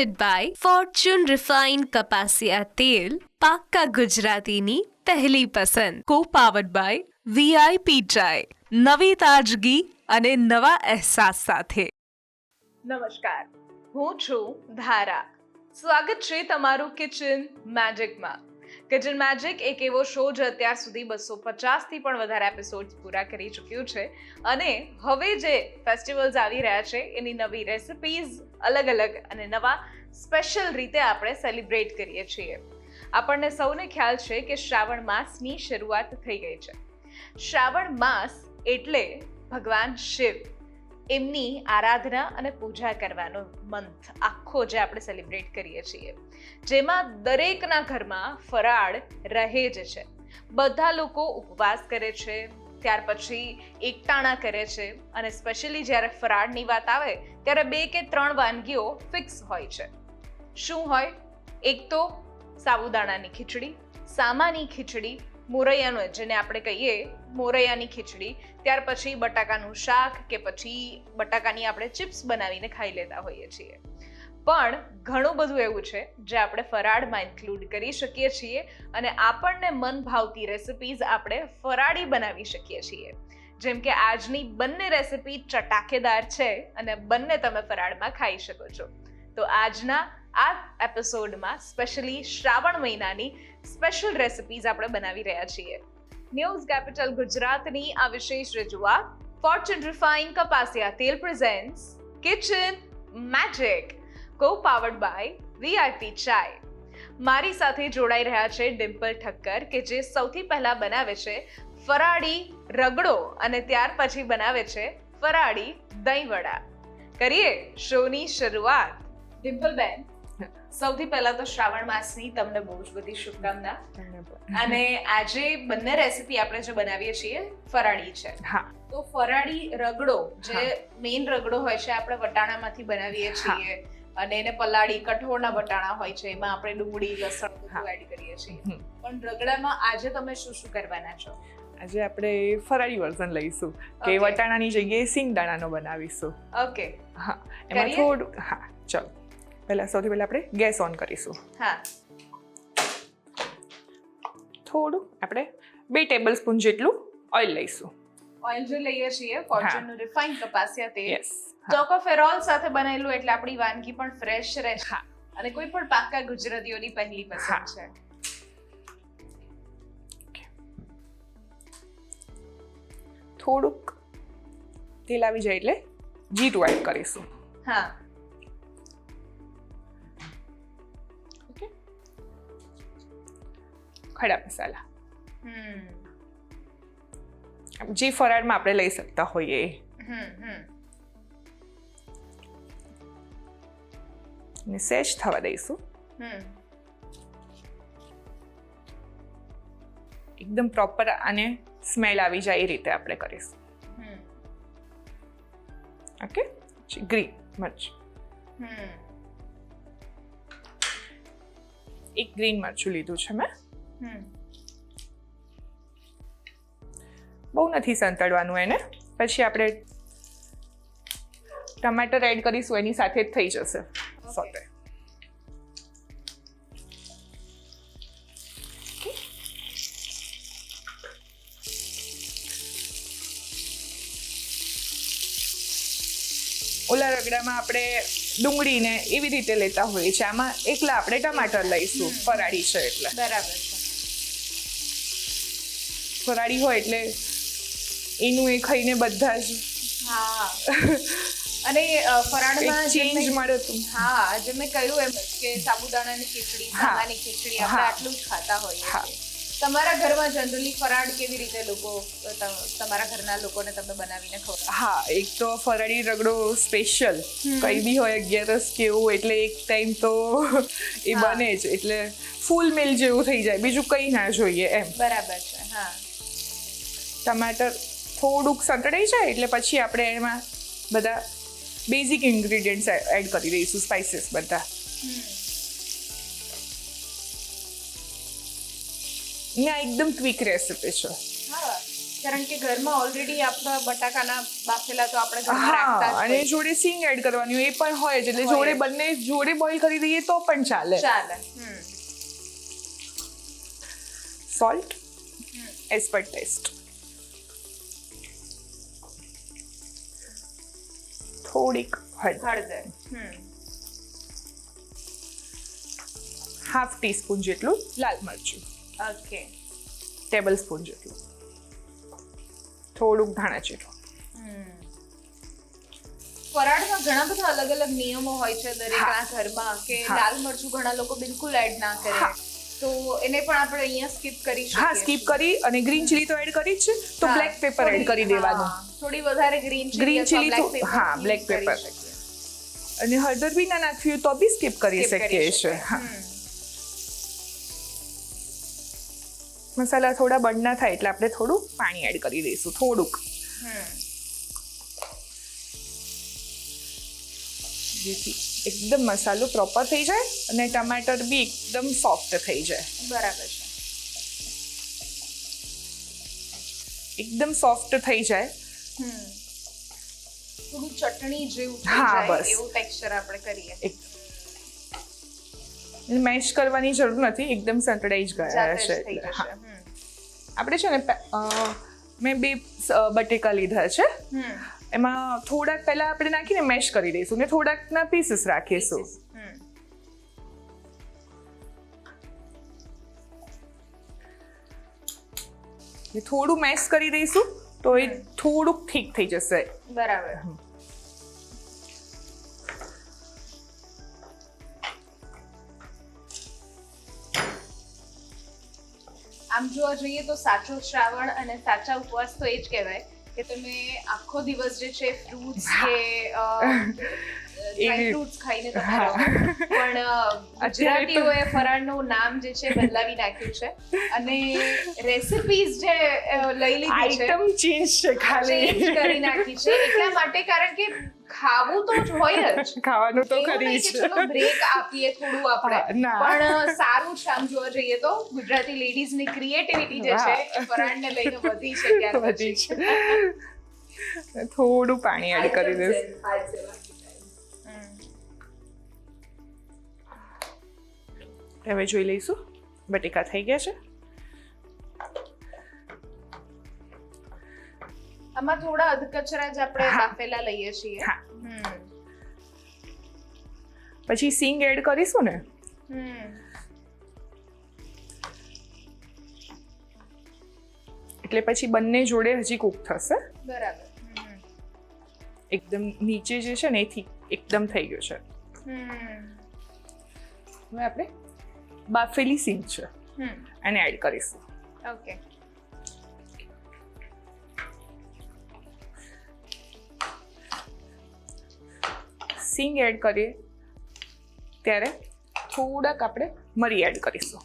presented by Fortune Refined કપાસિયા તેલ પાક્કા ગુજરાતીની પહેલી પસંદ co-powered by VIP ચાય નવી તાજગી અને નવા અહેસાસ સાથે. નમસ્કાર, હું છું ધારા. સ્વાગત છે તમારું કિચન મેજિકમાં. કિચન મેજિક એક એવો શો જે અત્યાર સુધી 250થી પણ વધારે એપિસોડ્સ પૂરા કરી ચૂક્યું છે અને હવે જે ફેસ્ટિવલ્સ આવી રહ્યા છે એની નવી રેસિપીઝ અલગ અલગ અને નવા સ્પેશિયલ રીતે આપણે સેલિબ્રેટ કરીએ છીએ. આપણને સૌને ખ્યાલ છે કે શ્રાવણ માસની શરૂઆત થઈ ગઈ છે. શ્રાવણ માસ એટલે ભગવાન શિવ, એમની આરાધના અને પૂજા કરવાનો મંથ આખો જે આપણે સેલિબ્રેટ કરીએ છીએ, જેમાં દરેકના ઘરમાં ફરાળ રહે જ છે. બધા લોકો ઉપવાસ કરે છે, ત્યાર પછી એકટાણા કરે છે અને સ્પેશિયલી જ્યારે ફરાળની વાત આવે ત્યારે 2 કે 3 વાનગીઓ ફિક્સ હોય છે. શું હોય? એક તો સાબુદાણાની ખીચડી, સામાની ખીચડી, મોરૈયાનો જેને આપણે કહીએ મોરૈયાની ખીચડી, ત્યાર પછી બટાકાનું શાક કે પછી બટાકાની આપણે ચિપ્સ બનાવીને ખાઈ લેતા હોઈએ છીએ. પણ ઘણું બધું એવું છે જે આપણે ફરાળમાં ઇન્ક્લુડ કરી શકીએ છીએ અને આપણને મન ભાવતી રેસિપીઝ આપણે ફરાળી બનાવી શકીએ છીએ. જેમ કે આજની બંને રેસિપી ચટાકેદાર છે અને બંને તમે ફરાળમાં ખાઈ શકો છો. તો આજના આ એપિસોડમાં સ્પેશિયલી શ્રાવણ મહિનાની સ્પેશિયલ રેસિપીઝ આપણે બનાવી રહ્યા છીએ. ન્યૂઝ કેપિટલ ગુજરાતની આ વિશેષ રજૂઆત ફોર્ચ્યુન રિફાઇન્ડ કપાસિયા તેલ presents kitchen magic co-powered by VIP ચાય. મારી સાથે જોડાઈ રહ્યા છે ડિમ્પલ ઠક્કર કે જે સૌથી પહેલા બનાવે છે ફરાળી રગડો અને ત્યાર પછી બનાવે છે ફરાળી દહીંવડા. કરીએ શોની શરૂઆત. ડિમ્પલબેન, સૌથી પહેલા તો શ્રાવણ માસની તમને બહુ જ બધી શુભકામના. અને આજે બંને રેસિપી આપણે જે બનાવીએ છીએ ફરાળી છે. હા. તો ફરાળી રગડો જે મેઇન રગડો હોય છે આપણે વટાણામાંથી બનાવીએ છીએ અને એને પલાળી કઠોળના વટાણા હોય છે, એમાં આપણે ડુંગળી લસણ બધું એડ કરીએ છીએ. પણ રગડામાં આજે તમે શું શું કરવાના છો? આજે આપણે ફરાળી વર્ઝન લઈશું કે વટાણાની જગ્યાએ સિંગદાણાનો બનાવીશું. ઓકે, હા. એમાં થોડું ચલો સૌથી પહેલા આપણે ગેસ ઓન કરીશું. હા. થોડું આપણે 2 ટેબલસ્પૂન જેટલું ઓઇલ લઈશું. ઓઇલ જે લઈએ છીએ ફોર્ચ્યુન રિફાઇન્ડ કપાસિયા તેલ. યસ. ટોકોફેરોલ સાથે બનેલું એટલે આપણી વાનગી પણ ફ્રેશ રહેશે અને કોઈ પણ પાક્કા ગુજરાતીઓની પહેલી પસંદ છે. થોડુંક તેલ આવી જાય એટલે જીરું એડ કરીશું. હા. ખડા મસાલા જે ફરાળમાં આપણે લઈ શકતા હોઈએ. ને સેજ થવા દઈશું. એકદમ પ્રોપર આને સ્મેલ આવી જાય એ રીતે આપણે કરીશું. ઓકે. ગ્રીન મરચ, એક ગ્રીન મરચું લીધું છે મેં. બહુ નથી સંતળવાનું એને, પછી આપણે ટમાટર એડ કરીશું, એની સાથે જ થઈ જશે સોતે. ઓલા રગડામાં આપણે ડુંગળીને એવી રીતે લેતા હોઈએ છીએ, આમાં એકલા આપણે ટમાટર લઈશું. ફરાળી છે એટલે. બરાબર છે. ફરાળી હોય એટલે એનું એ ખાઈને બધા જ અને ફરાળમાં ચેન્જ મળે. હા, જે મેં કહ્યું એમ કે સાબુદાણાની ખીચડી, સામાની ખીચડી આપણે આટલું જ ખાતા હોઈએ છીએ. તમારા ઘરમાં જનરલી ફરાળ કેવી રીતે લોકો તમારા ઘરના લોકોને તમે બનાવીને ખવડાવો? હા, એક તો ફરાળી રગડો સ્પેશિયલ કઈ બી હોય 11 કેવું એટલે એક ટાઈમ તો એ બને જ, એટલે ફૂલ મિલ જેવું થઈ જાય, બીજું કંઈ ના જોઈએ એમ. બરાબર છે. હા. ટમાટર થોડુંક સંતળાઈ જાય એટલે પછી આપણે એમાં બધા બેઝિક ઇન્ગ્રેડિયન્ટ્સ એડ કરી દઈશું, સ્પાઇસીસ બધા. ને આ એકદમ ક્વિક રેસિપી છે. કારણ કે ઘરમાં ઓલરેડી આપણા બટાકાના બાફેલા તો આપણે ઘરમાં હા રાખતા જ અને હોય. જોડે સિંગ એડ કરવાની હોય એ પણ હોય જ એટલે હોય જોડે જ. બંને જોડે બોઇલ કરી દઈએ તો પણ ચાલે. ચાલે. સોલ્ટ એઝ પર ટેસ્ટ, થોડીક હળદર, હળદર. હાફ ટીસ્પૂન જેટલું લાલ મરચું, ઓકે. ટેબલ સ્પૂન જેટલું, થોડુંક ધાણા જીરું. ફરાળમાં ઘણા બધા અલગ અલગ નિયમો હોય છે દરેકના ઘરમાં કે હા. લાલ મરચું ઘણા લોકો બિલકુલ એડ ના કરે, હા. તો એને પણ આપણે અહીંયા સ્કીપ કરી શકીએ. હા સ્કીપ કરી અને ગ્રીન ચીલી તો એડ કરી જ છે તો હા, બ્લેક પેપર એડ કરી દેવાનું. થોડી વધારે ગ્રીન Green chilli તો- હા, black pepper. અને હળદર બી ના નાખવી હોય તો બી સ્કીપ કરી શકીએ છીએ. હા મસાલા થોડા બળ ના થાય એટલે આપણે થોડું પાણી એડ કરી દઈશું, થોડુંક, જેથી એકદમ મસાલો પ્રોપર થઈ જાય અને ટમાટર બી એકદમ સોફ્ટ થઈ જાય. બરાબર છે. એકદમ સોફ્ટ થઈ જાય થોડું ચટણી જેવું થઈ હા, જાય બસ. એવું ટેક્સચર આપણે કરીએ. મેશ કરવાની જરૂર નથી, એકદમ સંતળાઈ જ ગયા જાતે છે જ થઈ એટલે. જશે. હા. આપણે છે ને મેં 2 બટેકા લીધા છે, એમાં થોડાક પહેલા આપણે નાખીને મેશ કરી દઈશું ને થોડાકના પીસીસ રાખીશું. ને થોડું મેશ કરી દઈશું તો એ થોડુંક ઠીક થઈ જશે. બરાબર. આમ જોવા જઈએ તો સાચો શ્રાવણ અને સાચા ઉપવાસ તો એ જ કહેવાય કે તમે આખો દિવસ જે છે ફ્રૂટ્સ કે ડ્રાય ફ્રૂટ્સ ખાઈને તમે રહો. પણ ગુજરાતીઓએ ફરાળનું નામ જે છે બદલાવી નાખ્યું છે અને રેસિપીઝ જે લઈ લીધી છે આઈટમ ચેન્જ છે ખાલી. ચેન્જ કરી નાખી છે એટલા માટે કારણ કે ખાવું તો જ હોય જ. ખાવાનું તો એવું ખરી નહીં કે જ. ચલો બ્રેક આપીએ થોડું હા, આપણે, ના. પણ સારું છે આમ જોવા જઈએ તો ગુજરાતી લેડીઝ ની ક્રિએટિવિટી જે છે એ ફરાળને લઈને વધી છે ત્યાર વધી પછી. છે. થોડું પાણી એડ કરી દઈશ. હવે જોઈ લઈશું બટેકા થઈ ગયા છે. આમાં થોડા અધકચરા જ આપણે હા. બાફેલા લઈએ છીએ. હા. પછી સિંગ એડ કરીશું ને એટલે પછી બંને જોડે હજી કૂક થશે. બરાબર. એકદમ નીચે જે છે ને એથી એકદમ થઈ ગયું છે. હવે આપણે બાફેલી સિંગ છે એને એડ કરીશું. ઓકે. સિંગ એડ કરીએ ત્યારે થોડાક આપણે મરી એડ કરીશું.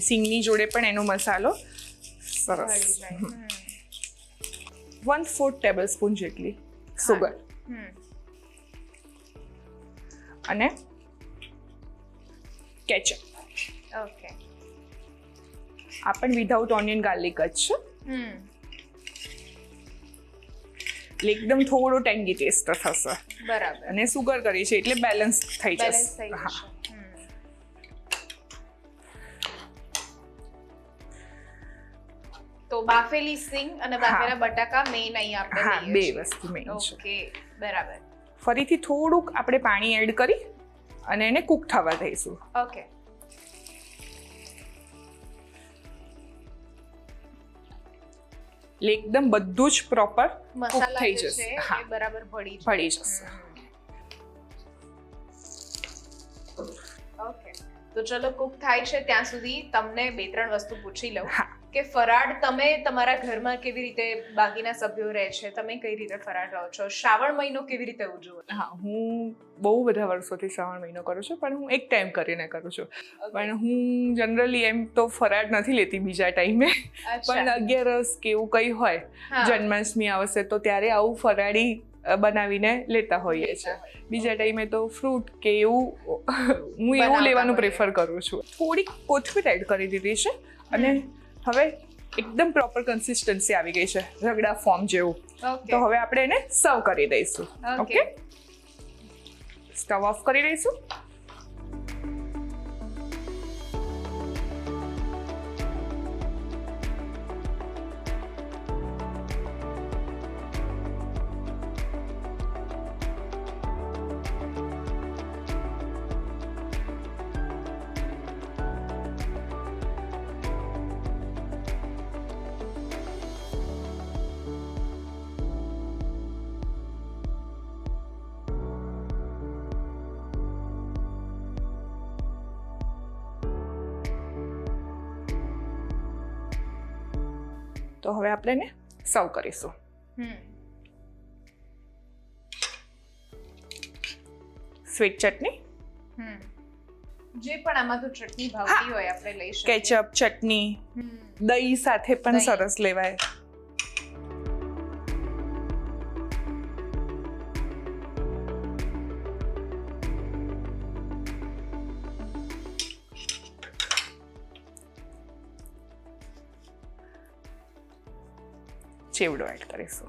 સિંગની જોડે પણ એનો મસાલો સરસ. 1/4 ટેબલ સ્પૂન જેટલી સુગર અને કેચઅપ. ઓકે. આ પણ વિધાઉટ ઓનિયન ગાર્લિક જ છે એટલે એકદમ થોડો ટેંગી ટેસ્ટ થશે. બરાબર. અને સુગર કરી છે એટલે બેલેન્સ થઈ બેલેન્સ થઈ જશે. હા. જશે. તો બાફેલી સિંગ અને બાફેલા બટાકા મેઈન અહીં આપણે હા, લઈએ 2 છીએ. વસ્તુ મેઇન છે. ઓકે. બરાબર. ફરીથી થોડુંક આપણે પાણી એડ કરી અને એને કૂક થવા દઈશું. ઓકે. એટલે એકદમ બધું જ પ્રોપર કૂક મસાલા થઈ જે જશે. છે હા, એ બરાબર ભળી ભળી જશે. ઓકે. તો ચલો કુક થાય છે ત્યાં સુધી તમને 2-3 વસ્તુ પૂછી લઉં હા. કે ફરાળ તમે તમારા ઘરમાં કેવી રીતે બાકીના સભ્યો રહે છે, તમે કઈ રીતે ફરાળ રહો છો, શ્રાવણ મહિનો કેવી રીતે ઉજવો? હા, હું બહુ બધા વર્ષોથી શ્રાવણ મહિનો કરું છું પણ હું એક ટાઈમ કરીને કરું છું. પણ હું જનરલી એમ તો ફરાળ નથી લેતી બીજા ટાઈમે, પણ 11 કે એવું કંઈ હોય, હા. જન્માષ્ટમી આવશે તો ત્યારે આવું ફરાળી બનાવીને લેતા હોઈએ છીએ. બીજા ટાઈમે તો ફ્રૂટ કે એવું હું એવું લેવાનું પ્રેફર કરું છું. થોડીક કોથમીર એડ કરી દીધી છે અને હવે એકદમ પ્રોપર કન્સિસ્ટન્સી આવી ગઈ છે, રગડા ફોર્મ જેવું. તો હવે આપણે એને સર્વ કરી દઈશું. ઓકે, સ્ટવ ઓફ કરી દઈશું. તો હવે આપણે એને સર્વ કરીશું. સ્વીટ ચટણી, જે પણ આમાં તો ચટણી ભાવતી હોય આપણે લઈ શકીએ. કેચઅપ ચટણી, દહીં સાથે પણ સરસ લેવાય. ચેવડો એડ કરીશું.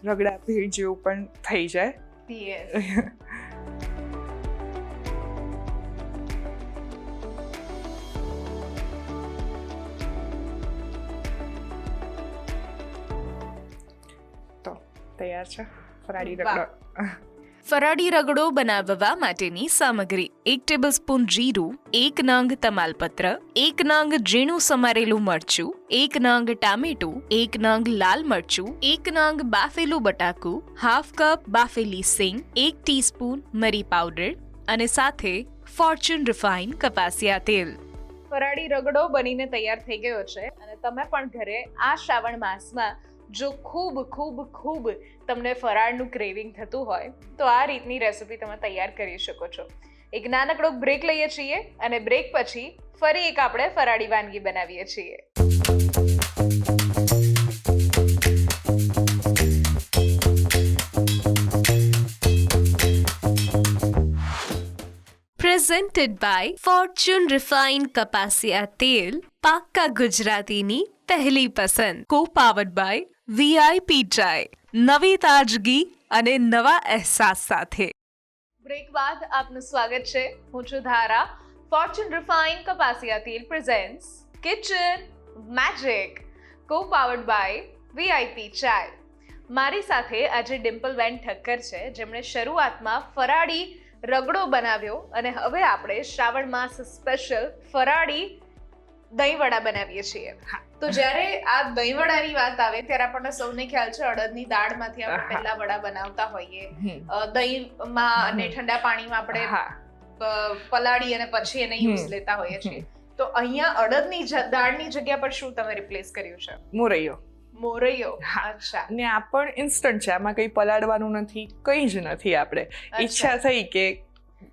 રગડા ભેળ જેવું પણ થઈ જાય. તો તૈયાર છે ફરાળી રગડો. ફરાળી રગડો બનાવવા માટેની સામગ્રી: 1 ટેબલસ્પૂન જીરું, 1 નંગ તમાલપત્ર, 1 નંગ ઝીણું સમારેલું મરચું, 1 નંગ ટામેટું, 1 નંગ લાલ મરચું, 1 નંગ બાફેલું બટાકું, હાફ કપ બાફેલી સિંગ, 1 ટીસ્પૂન મરી પાવડર અને સાથે ફોર્ચ્યુન રિફાઇન કપાસિયા તેલ. ફરાળી રગડો બનીને તૈયાર થઈ ગયો છે અને તમે પણ ઘરે આ શ્રાવણ માસમાં જો ખૂબ ખૂબ ખૂબ તમને ફરાળનું ક્રેવિંગ થતું હોય તો આ રીતની રેસિપી તમે તૈયાર કરી શકો છો. એક નાનકડો બ્રેક લઈએ છીએ અને બ્રેક પછી ફરી એક આપણે ફરાળી વાનગી બનાવીએ છીએ. પ્રેઝન્ટેડ બાય ફોર્ચ્યુન રિફાઇન કપાસિયા તેલ, પાક્કા ગુજરાતીની પહેલી પસંદ. કો પાવર્ડ બાય વીઆઈપી ચાય, નવી તાજગી અને નવા અહેસાસ સાથે. બ્રેક બાદ આપનું સ્વાગત છે. હું છું ધારા. ફોર્ચ્યુન રિફાઇન કપાસિયા તેલ presents kitchen magic, co powered by VIP ચાય. મારી સાથે આજે ડિમ્પલબેન ઠક્કર છે, જેમણે શરૂઆતમાં ફરાળી રગડો બનાવ્યો અને હવે આપણે શ્રાવણ માસ સ્પેશિયલ ફરાળી દહીંવડા બનાવીએ છીએ. તો જ્યારે આ દહીંવડાની વાત આવે ત્યારે આપણને સૌને ખ્યાલ છે અડદની દાળમાંથી આપણે પહેલા વડા બનાવતા હોઈએ, દહીંમાં અને ઠંડા પાણીમાં આપણે પલાળી અને પછી એને યુઝ લેતા હોઈએ છીએ. તો અહીંયા અડદની દાળની જગ્યા પર શું તમે રિપ્લેસ કર્યું છે? મોરૈયો. મોરૈયો. અચ્છા. ને આ પણ ઇન્સ્ટન્ટ છે, આમાં કંઈ પલાળવાનું નથી, કંઈ જ નથી. આપણે ઈચ્છા થઈ કે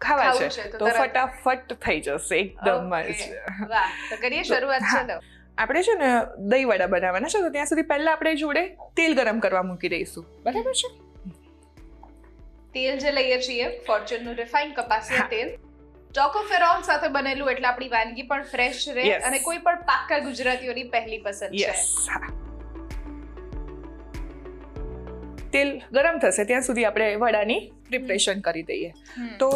ખાવા છે તો ફટાફટ થઈ જશે એકદમ જ. વાહ, તો કરીએ શરૂઆત. ચલો, આપણે છે ને દહીં વડા બનાવવાના છે, તો ત્યાં સુધી પહેલા આપણે જોડે તેલ ગરમ કરવા મૂકી દઈશું. બરાબર છે? તેલ જે લઈએ છીએ ફોર્ચ્યુનનું રિફાઇન કપાસિયા તેલ, ટોકોફેરોલ સાથે બનેલું, એટલે આપણી વાનગી પણ ફ્રેશ રહે અને કોઈ પણ પાક્કા ગુજરાતીઓની પહેલી પસંદ છે. તેલ ગરમ થશે ત્યાં સુધી આપણે વડાની પ્રિપરેશન કરી દઈએ. તો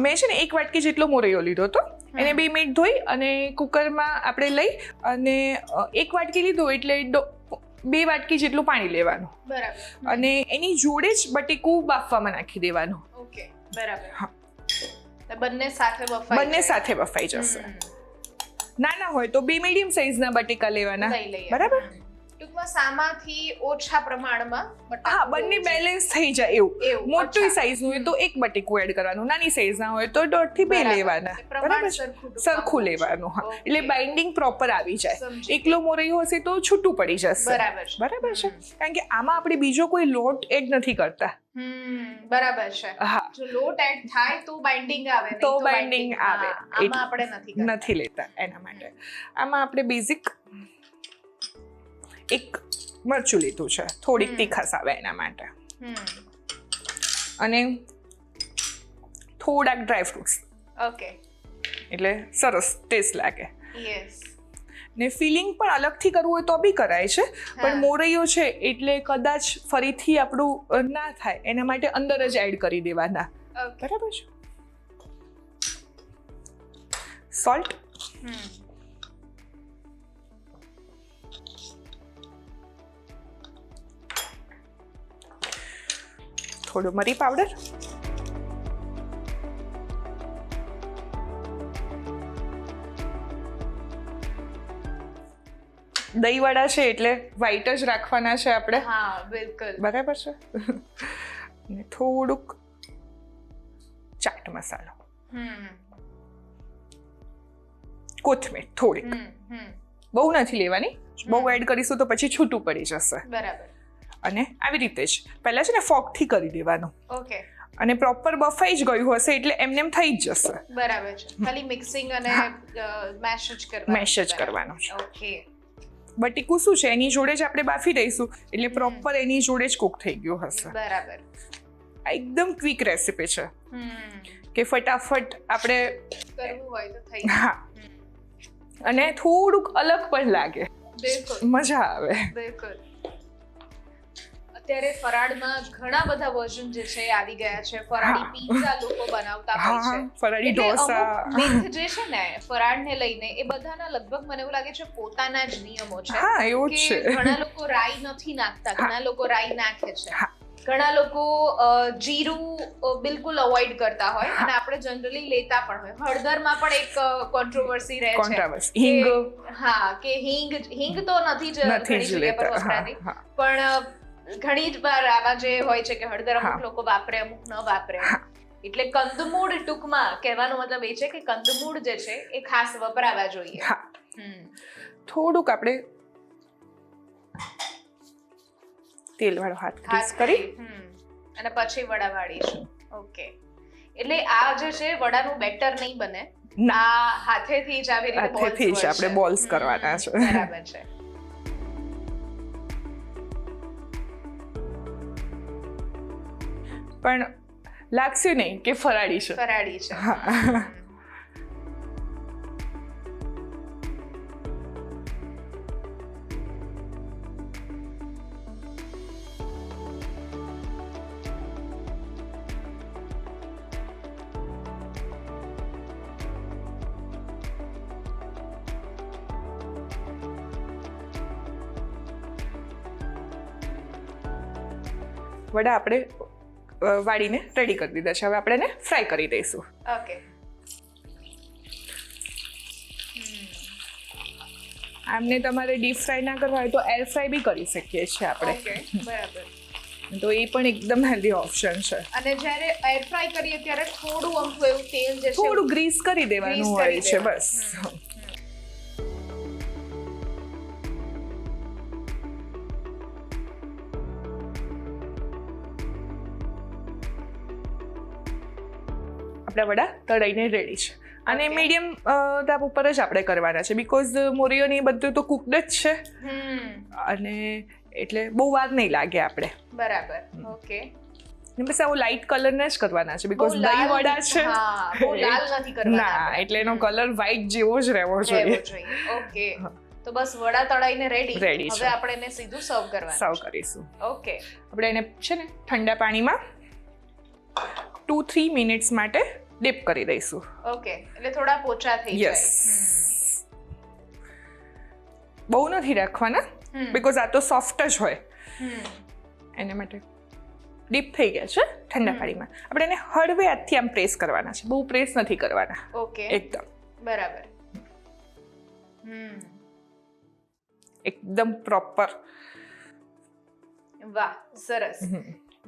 મેં છે ને 1 વાટકી જેટલો મોરૈયો લીધો હતો, એને 2 મિનિટ ધોઈ અને કુકરમાં આપણે લઈ અને 1 વાટકી લીધો એટલે 2 વાટકી જેટલું પાણી લેવાનું. બરાબર. અને એની જોડે જ બટેકું બાફવામાં નાખી દેવાનું. ઓકે, બરાબર. બંને સાથે બફાઈ જશે. નાના હોય તો 2 મીડિયમ સાઈઝના બટેકા લેવાના. બરાબર. ટૂંકમાં સામાથી ઓછા પ્રમાણમાં બંને બેલેન્સ થઈ જાય એવું. મોટી સાઈઝનું હોય તો 1 બટેકું એડ કરવાનું, નાની સાઈઝના હોય તો 1.5 થી 2 લેવાના. બરાબર, સરખું લેવાનું. હા, એટલે બાઇન્ડિંગ પ્રોપર આવી જાય. એકલો મોરૈયો હશે તો છૂટું પડી જશે. બરાબર છે, કારણ કે આમાં આપણે બીજો કોઈ લોટ એડ નથી કરતા. બરાબર છે. હા, જો લોટ એડ થાય તો બાઇન્ડિંગ આવે, તો બાઇન્ડિંગ આવે. આમાં આપણે નથી લેતા. એના માટે આમાં આપણે બેઝિક એક મરચું લીધું છે, થોડીક તીખાશ આવે એના માટે, અને થોડાક ડ્રાય ફ્રૂટ્સ, ઓકે, એટલે સરસ ટેસ્ટ લાગે. યસ, ને ફિલિંગ પણ અલગથી કરવું હોય તો બી કરાય છે, પણ મોરૈયો છે એટલે કદાચ ફરીથી આપણું ના થાય એના માટે અંદર જ એડ કરી દેવાના. બરાબર છે. સોલ્ટ, થોડું મરી પાવડર, દહીંવડા છે એટલે વ્હાઈટ જ રાખવાના છે આપણે. હા બિલકુલ, બરાબર છે. ને થોડુંક ચાટ મસાલો, કોથમીર થોડીક, બહુ નથી લેવાની, બહુ એડ કરીશું તો પછી છૂટું પડી જશે. બરાબર. અને આવી રીતે જ પહેલા છે ને ફોકથી કરી દેવાનું, ઓકે, અને પ્રોપર બફાઈ જ ગયું હશે એટલે એમને એમ થઈ જ જશે. બરાબર છે, ખાલી મિક્સિંગ અને મેશ જ કરવાનું, મેશ જ કરવાનું છે. ઓકે, બટેકું શું છે એની જોડે જ આપણે બાફી દઈશું એટલે પ્રોપર એની જોડે જ કુક થઈ ગયું હશે. બરાબર. આ એકદમ ક્વિક રેસીપી છે કે ફટાફટ આપણે કરવું હોય તો થઈ હા, અને થોડુંક અલગ પણ લાગે, બિલકુલ મજા આવે. બિલકુલ. અત્યારે ફરાળમાં ઘણા બધા વર્ઝન જે છે આવી ગયા છે. ફરાળી પીઝા લોકો બનાવતા હોય છે, ફરાળી એટલે ઢોસા. અમુક myth જે છે ને ફરાળને લઈને એ બધાના લગભગ મને એવું લાગે છે પોતાના જ નિયમો છે. હા, એવું જ કે છે. ઘણા લોકો રાઈ નથી નાખતા, ઘણા લોકો રાઈ નાખે છે, ઘણા લોકો જીરું બિલકુલ અવોઇડ કરતા હોય, અને આપણે જનરલી લેતા પણ હોય. હળદરમાં પણ એક કોન્ટ્રોવર્સી રહે છે, હિંગ. હા, કે હિંગ તો નથી જ ઘણી જગ્યા પર વપરાતી, પણ ઘણી જ વાર આવા જે હોય છે કે હળદર અમુક લોકો વાપરે, અમુક ન વાપરે. એટલે કંદમૂળ ટૂંકમાં કહેવાનો મતલબ એ છે કે કંદમૂળ જે છે એ ખાસ વપરાવા જોઈએ. થોડુંક આપણે તેલ વાળો હાથ ગ્રીસ કરી અને પછી વડા વાળીશું. ઓકે, એટલે આ જે છે વડાનું બેટર નહીં બને, આ હાથેથી જ આવી રીતે હાથેથી જ આપણે બોલ્સ કરવાના છે. બરાબર છે. પણ લાગશે નહીં કે ફરાળી છે. ફરાળી છે. વડા આપણે વાળીને રેડી કરી દીધા છે. હવે આપણે એને ફ્રાય કરી દઈશું. ઓકે, આમને તમારે ડીપ ફ્રાય ના કરવા હોય તો એર ફ્રાય બી કરી શકીએ છીએ આપણે. ઓકે, બરાબર. તો એ પણ એકદમ હેલ્ધી ઓપ્શન છે. અને જ્યારે એર ફ્રાય કરીએ ત્યારે થોડું અમથું એવું તેલ જે છે થોડું ગ્રીસ કરી દેવાનું હોય છે બસ. આપણા વડા તળાઈને રેડી છે, અને મીડિયમ તાપ ઉપર જ આપણે કરવાના છે, બીકોઝ મોરિયો ને બધું તો કુકડ જ છે, અને એટલે બહુ વાર નહીં લાગે આપણે. બરાબર. ઓકે, બસ આવું લાઇટ કલર ને જ કરવાના છે, બીકોઝ દહીં વડા છે. બહુ લાલ નથી કરવાના, ના, એટલે એનો કલર વ્હાઈટ જેવો જ રહેવો જોઈએ. ઓકે, તો બસ વડા તળાઈને રેડી. રેડી છે. હવે આપણે એને સીધું સર્વ કરવાનું. સર્વ કરીશું. ઓકે, આપણે એને છે ને ઠંડા પાણીમાં 2-3 મિનિટ્સ માટે ડીપ કરી દઈશું. ઓકે, એટલે થોડા પોચા થઈ જાય. યસ, બહુ નથી રાખવાના, બીકોઝ આ તો સોફ્ટ જ હોય, એના માટે. ડીપ થઈ ગયા છે ઠંડા પાણીમાં. આપણે એને હળવે હાથથી આમ પ્રેસ કરવાના છે, બહુ પ્રેસ નથી કરવાના. ઓકે, એકદમ બરાબર. એકદમ પ્રોપર. વાહ, સરસ.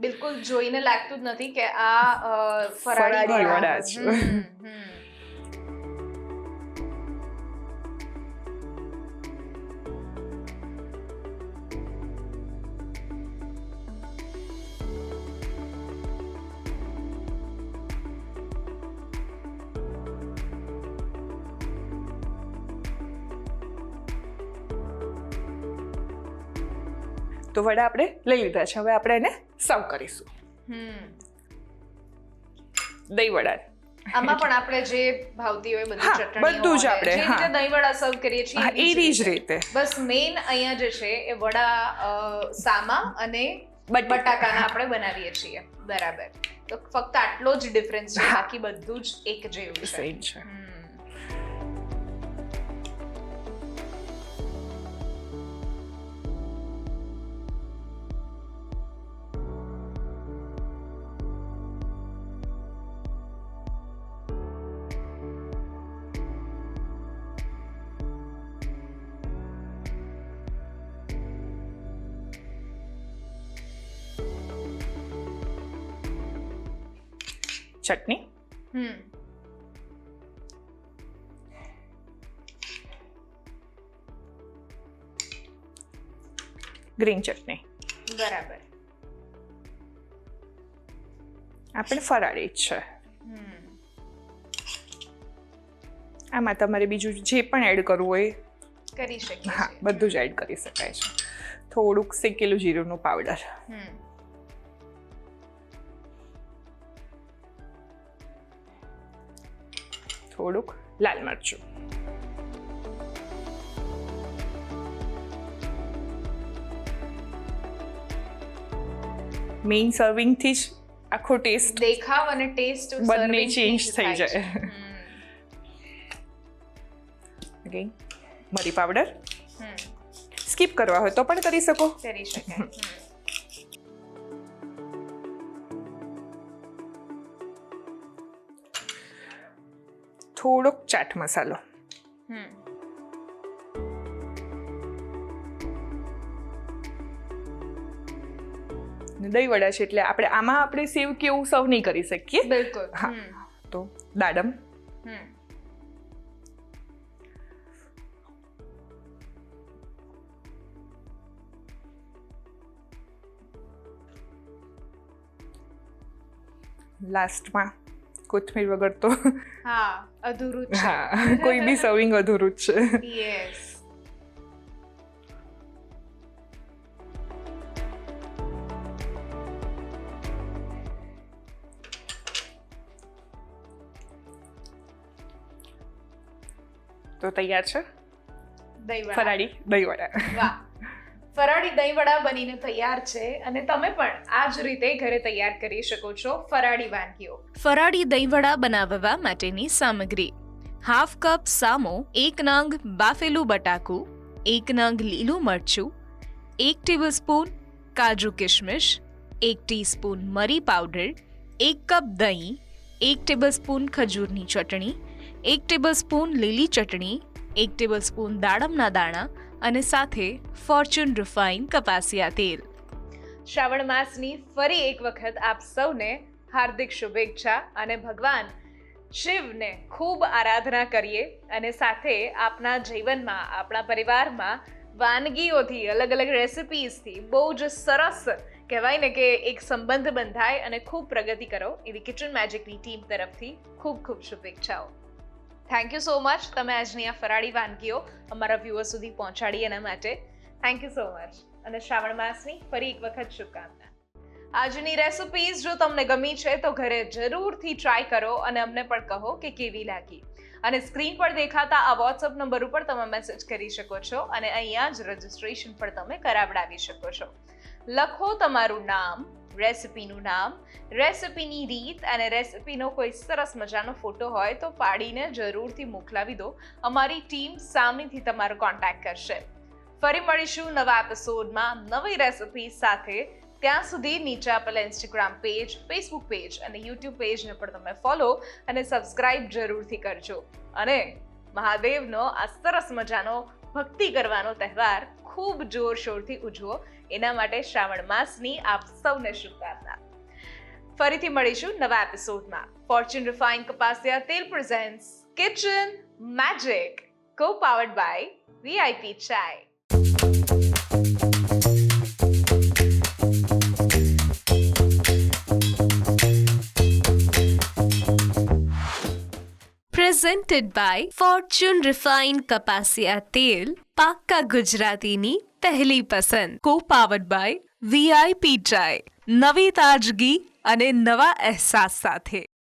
બિલકુલ જોઈને લાગતું જ નથી કે આ ફરાળી વડા છે. તો વડા આપણે લઈ લીધા છે. હવે આપણે એને સર્વ કરીશું. દહીં વડા આમાં પણ આપણે જે ભાવતી હોય બધી ચટણીઓ બધું જ આપણે, જે રીતે દહીં વડા સર્વ કરીએ છીએ એવી જ રીતે. બસ મેઇન અહીંયા જે છે એ વડા સામા અને બટાકાના આપણે બનાવીએ છીએ. બરાબર. તો ફક્ત આટલો જ ડિફરન્સ છે, બાકી બધું જ એક જેવું છે. સેમ છે. ચટણી, ગ્રીન ચટણી, બરાબર. આપણે ફરાળી જ છે. આમાં તમારે બીજું જે પણ એડ કરવું હોય કરી શકીએ. હા, બધું જ એડ કરી શકાય છે. થોડુંક શેકેલું જીરુંનું પાવડર, થોડુંક લાલ મરચું, મેઇન સર્વિંગ થી જ આખો ટેસ્ટ, દેખાવ અને ટેસ્ટ બંને ચેન્જ થઈ જાય. અગેન મરી પાવડર, સ્કીપ કરવા હોય તો પણ કરી શકો. કરી શકાય. થોડોક ચાટ મસાલો, દહીં વડા છે એટલે આમાં આપણે સેવ કેવું સર્વ નહીં કરી શકીએ. બિલકુલ. હા, તો દાડમ, લાસ્ટમાં કોથમીર વગર તો હા અધૂરું છે. હા, કોઈ બી સર્વિંગ અધૂરું જ છે. યસ. તો તૈયાર છે દહીં વડા. ફરાળી દહીં વડા. વાહ, ફરાળી દહીં વડા બનીને તૈયાર છે અને તમે પણ આ જ રીતે ઘરે તૈયાર કરી શકો છો ફરાળી વાનગીઓ. ફરાળી દહીં વડા બનાવવા માટેની સામગ્રી: હાફ કપ સામો, 1 નંગ બાફેલું બટાકું, 1 નંગ લીલું મરચું, 1 ટેબલસ્પૂન કાજુ કિશમિશ, 1 ટીસ્પૂન મરી પાવડર, 1 કપ દહીં, 1 ટેબલસ્પૂન ખજૂરની ચટણી, 1 ટેબલસ્પૂન લીલી ચટણી, 1 ટેબલસ્પૂન દાડમના દાણા અને સાથે ફોર્ચ્યુન રિફાઇન કપાસિયા તેલ. શ્રાવણ માસની ફરી એક વખત આપ સૌને હાર્દિક શુભેચ્છા અને ભગવાન શિવને ખૂબ આરાધના કરીએ અને સાથે આપના જીવનમાં, આપણા પરિવારમાં વાનગીઓથી, અલગ અલગ રેસિપીઝથી બહુ જ સરસ કહેવાય ને કે એક સંબંધ બંધાય અને ખૂબ પ્રગતિ કરો એવી કિચન મેજિકની ટીમ તરફથી ખૂબ ખૂબ શુભેચ્છાઓ. થેન્ક યુ સો મચ, તમે આજની આ ફરાળી વાનગીઓ અમારા વ્યુઅર સુધી પહોંચાડી એના માટે થેન્ક યુ સો મચ. અને શ્રાવણ માસની ફરી એક વખત શુભકામના. આજની રેસિપીઝ જો તમને ગમી છે તો ઘરે જરૂરથી ટ્રાય કરો અને અમને પણ કહો કે કેવી લાગી. અને સ્ક્રીન પર દેખાતા આ વોટ્સઅપ નંબર ઉપર તમે મેસેજ કરી શકો છો અને અહીંયા જ રજિસ્ટ્રેશન પણ તમે કરાવડાવી શકો છો. લખો તમારું નામ, રેસિપીનું નામ, રેસિપીની રીત અને રેસિપીનો કોઈ સરસ મજાનો ફોટો હોય તો પાડીને જરૂરથી મોકલાવી દો. અમારી ટીમ સામેથી તમારો કોન્ટેક્ટ કરશે. ફરી મળીશું નવા એપિસોડમાં નવી રેસિપી સાથે. ત્યાં સુધી નીચે આપેલા ઇન્સ્ટાગ્રામ પેજ, ફેસબુક પેજ અને યુટ્યુબ પેજને પણ તમે ફોલો અને સબસ્ક્રાઇબ જરૂરથી કરજો. અને મહાદેવનો આ સરસ મજાનો ભક્તિ કરવાનો તહેવાર ખૂબ જોરશોરથી ઉજવો એના માટે શ્રાવણ માસની આપ સૌને શુભકામના. ફરીથી મળીશું નવા એપિસોડમાં. ફોર્ચ્યુન રિફાઇન કપાસિયા તેલ presents kitchen magic, co powered by VIP ચાય. Presented by Fortune Refined કપાસિયા તેલ, પાક્કા ગુજરાતીની પહેલી પસંદ. કો પાવર્ડ બાય VIP ચાય. નવી તાજગી અને નવા અહેસાસ સાથે.